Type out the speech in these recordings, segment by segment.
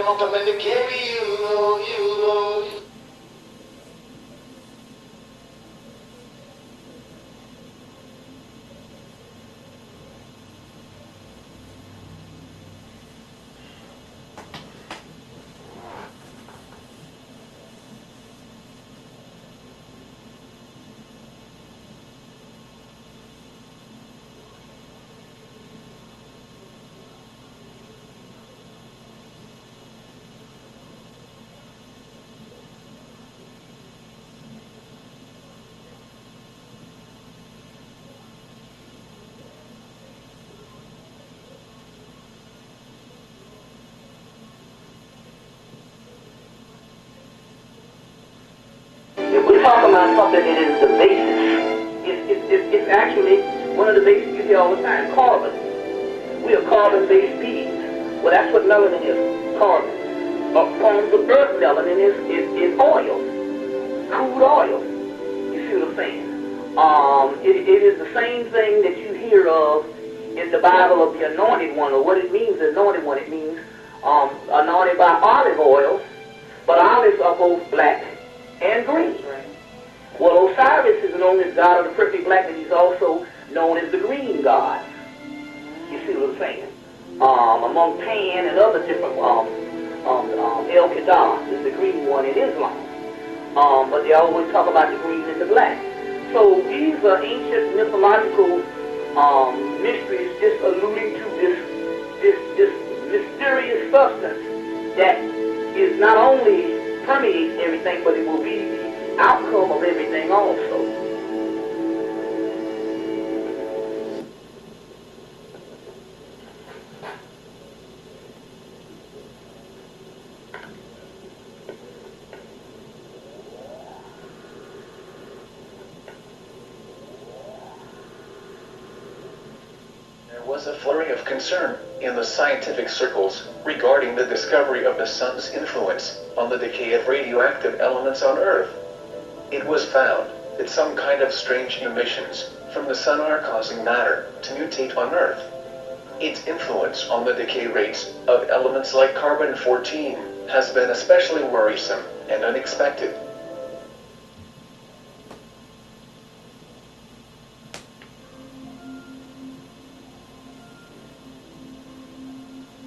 I'm coming to carry you, Lord, you, Lord. If we talk about something that is the basis, it's actually one of the basics you hear all the time, carbon. We are carbon-based beings. Well, that's what melanin is, carbon. Forms of earth melanin is oil, crude oil. You see what I'm saying? It is the same thing that you hear of in the Bible of the anointed one, or what it means, the anointed one. It means anointed by olive oil, but olives are both black and green. Well, Osiris is known as God of the perfect black, and he's also known as the green god. You see what I'm saying? Among Pan and other different, El Kedar is the green one in Islam. But they always talk about the green and the black. So these are ancient mythological mysteries just alluding to this mysterious substance that is not only permeates everything, but it will be the outcome of everything also. There was a flurry of concern in the scientific circles regarding the discovery of the sun's influence on the decay of radioactive elements on Earth. It was found that some kind of strange emissions from the sun are causing matter to mutate on Earth. Its influence on the decay rates of elements like carbon-14 has been especially worrisome and unexpected.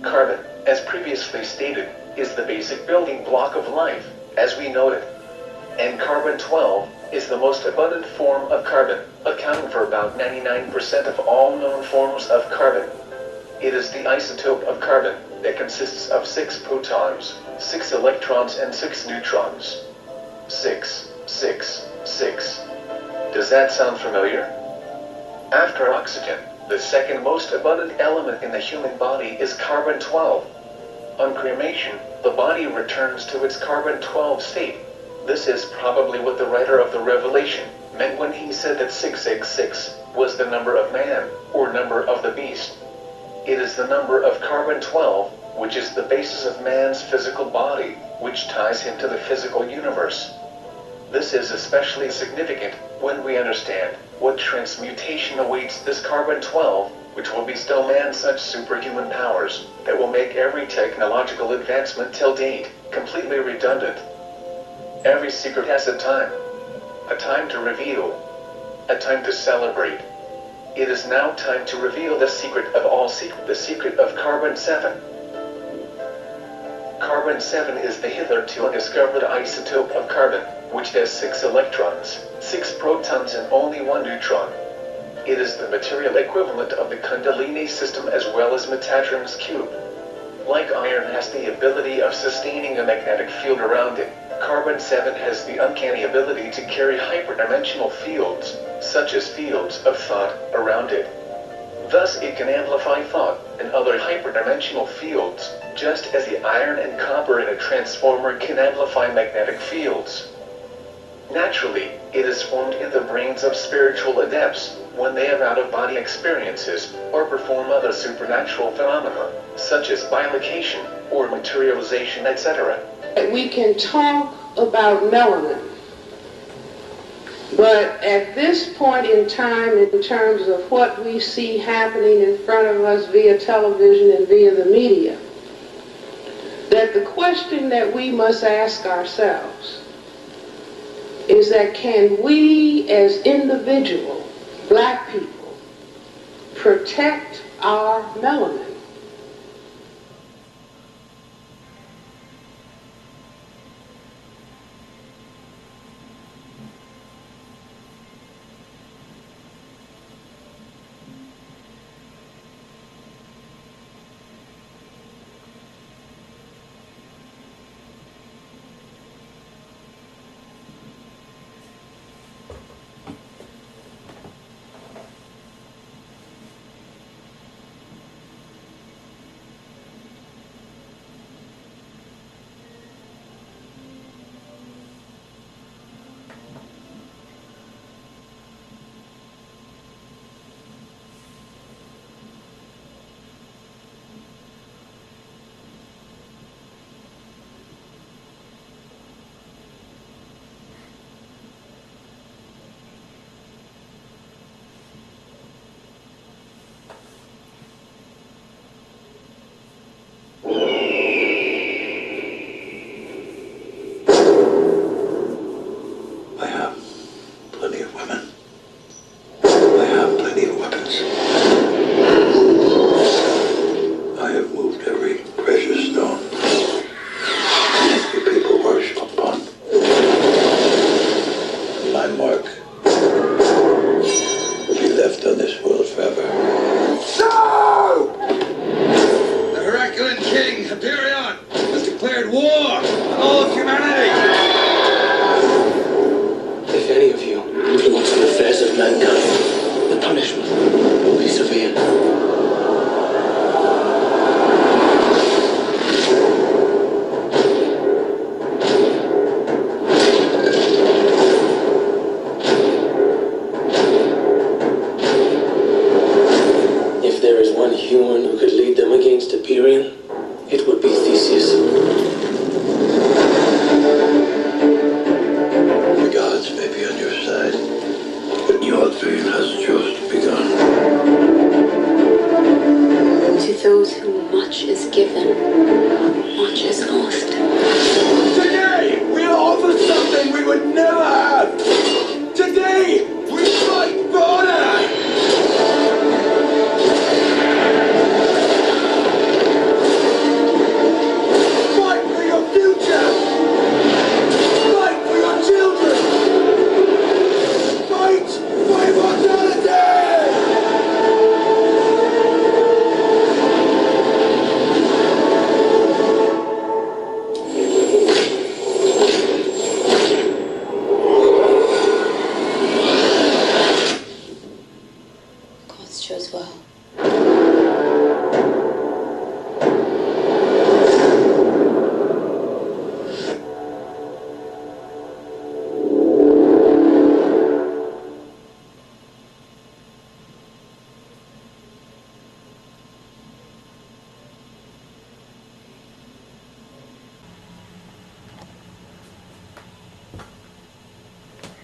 Carbon, as previously stated, is the basic building block of life, as we know it. And carbon-12 is the most abundant form of carbon, accounting for about 99% of all known forms of carbon. It is the isotope of carbon that consists of 6 protons, 6 electrons, and 6 neutrons. 6, 6, 6. Does that sound familiar? After oxygen, the second most abundant element in the human body is carbon-12. On cremation, the body returns to its carbon-12 state. This is probably what the writer of the Revelation meant when he said that 666 was the number of man, or number of the beast. It is the number of carbon-12, which is the basis of man's physical body, which ties him to the physical universe. This is especially significant when we understand what transmutation awaits this carbon-12, which will bestow man such superhuman powers that will make every technological advancement till date completely redundant. Every secret has a time to reveal, a time to celebrate. It is now time to reveal the secret of all secrets, the secret of carbon-7. Carbon-7 is the hitherto undiscovered isotope of carbon, which has 6 electrons, 6 protons, and only 1 neutron. It is the material equivalent of the Kundalini system as well as Metatron's cube. Like iron has the ability of sustaining a magnetic field around it, carbon-7 has the uncanny ability to carry hyperdimensional fields, such as fields of thought, around it. Thus it can amplify thought and other hyperdimensional fields, just as the iron and copper in a transformer can amplify magnetic fields. Naturally, it is formed in the brains of spiritual adepts when they have out-of-body experiences or perform other supernatural phenomena, such as bilocation or materialization, etc. We can talk about melanin, but at this point in time, in terms of what we see happening in front of us via television and via the media, that that the question that we must ask ourselves is that can we as individual black people protect our melanin?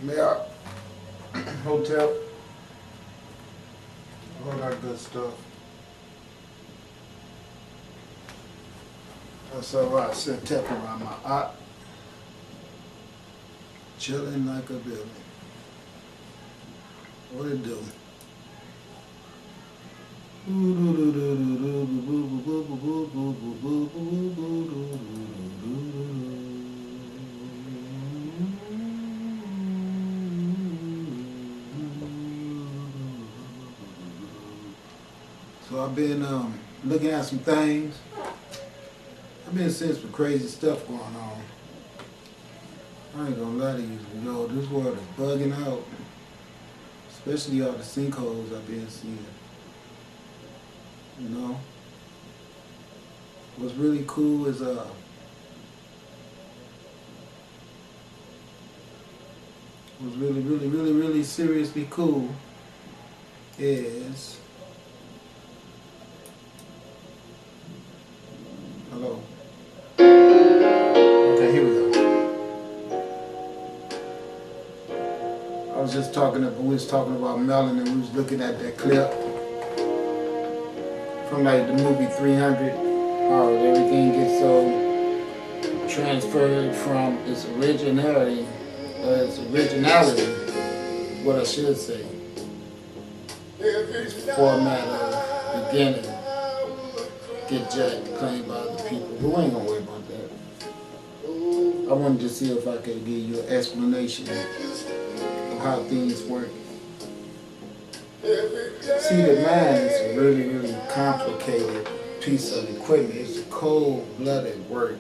Marriott, hotel, all that good stuff. That's all right. Sit tapping around my eye, chilling like a building. What it do? So I've been looking at some things. I've been seeing some crazy stuff going on. I ain't gonna lie to you, yo, this world is bugging out. Especially all the sinkholes I've been seeing. You know? What's really cool is what's really seriously cool is hello. Okay, here we go. I was just talking about, we was talking about Melanin, we was looking at that clip from like the movie 300, how everything gets so transferred from its originality, what I should say, its format of beginning, get jacked, claimed by other people. But we ain't gonna worry about that. I wanted to see if I could give you an explanation of how things work. See, the mind is a really, really complicated piece of equipment. It's a cold-blooded work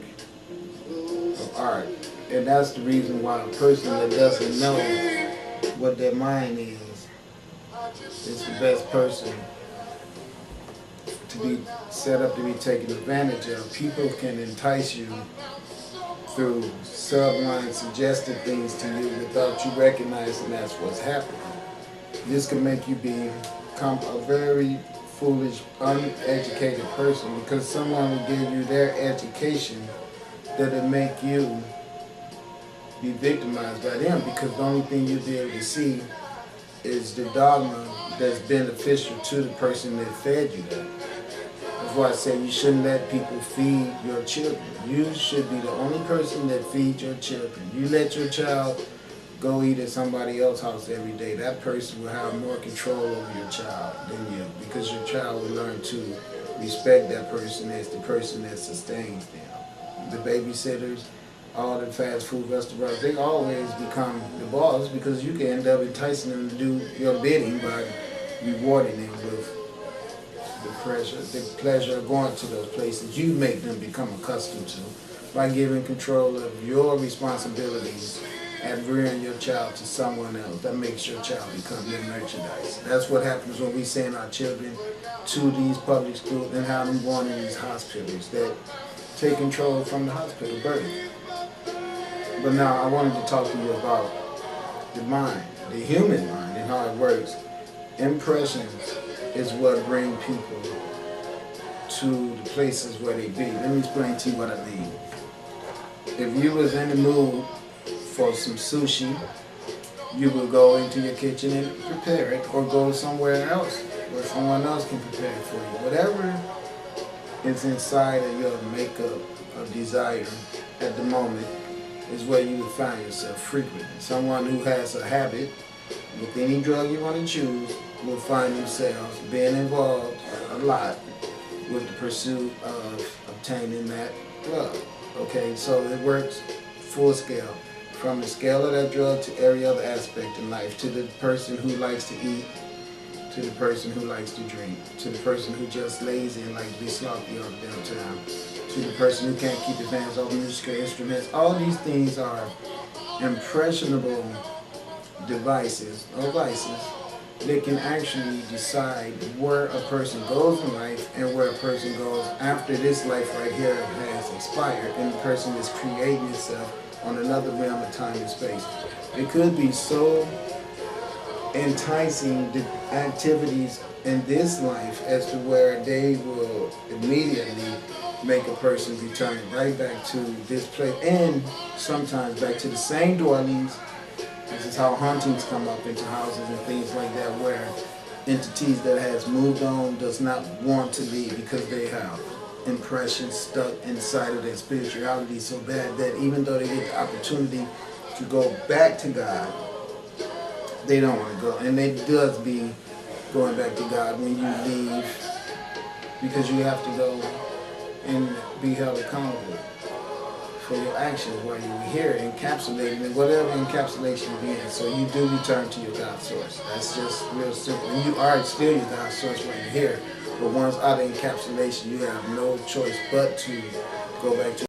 of art. And that's the reason why a person that doesn't know what their mind is the best person to be set up to be taken advantage of. People can entice you through sublime suggested things to you without you recognizing that's what's happening. This can make you become a very foolish, uneducated person, because someone will give you their education that'll make you be victimized by them, because the only thing you'll be able to see is the dogma that's beneficial to the person that fed you that. That's why I say you shouldn't let people feed your children. You should be the only person that feeds your children. You let your child go eat at somebody else's house every day, that person will have more control over your child than you, because your child will learn to respect that person as the person that sustains them. The babysitters, all the fast food restaurants, they always become the boss, because you can end up enticing them to do your bidding by rewarding them with the pleasure of going to those places you make them become accustomed to, by giving control of your responsibilities and rearing your child to someone else. That makes your child become your merchandise. That's what happens when we send our children to these public schools and have them born in these hospitals that take control from the hospital birth. But now I wanted to talk to you about the mind, the human mind, and how it works. Impressions is what bring people to the places where they be. Let me explain to you what I mean. If you was in the mood for some sushi, you will go into your kitchen and prepare it, or go somewhere else where someone else can prepare it for you. Whatever is inside of your makeup of desire at the moment is where you will find yourself frequently. Someone who has a habit with any drug you want to choose will find themselves being involved a lot with the pursuit of obtaining that drug. Okay, so it works full scale. From the scale of that drug to every other aspect in life, to the person who likes to eat, to the person who likes to drink, to the person who just lazy and likes to be sloppy all the damn time, to the person who can't keep his hands off musical instruments. All these things are impressionable devices or vices that can actually decide where a person goes in life and where a person goes after this life right here has expired, and the person is creating itself on another realm of time and space. It could be so enticing, the activities in this life, as to where they will immediately make a person return right back to this place, and sometimes back to the same dwellings. This is how hauntings come up into houses and things like that, where entities that has moved on does not want to leave, because they have impressions stuck inside of their spirituality so bad that even though they get the opportunity to go back to God, they don't want to go. And it does be going back to God when you leave, because you have to go and be held accountable for your actions while you were here, encapsulated in whatever encapsulation you're in. So you do return to your God source. That's just real simple. And you are still your God source while you're here. But once out of encapsulation, you have no choice but to go back to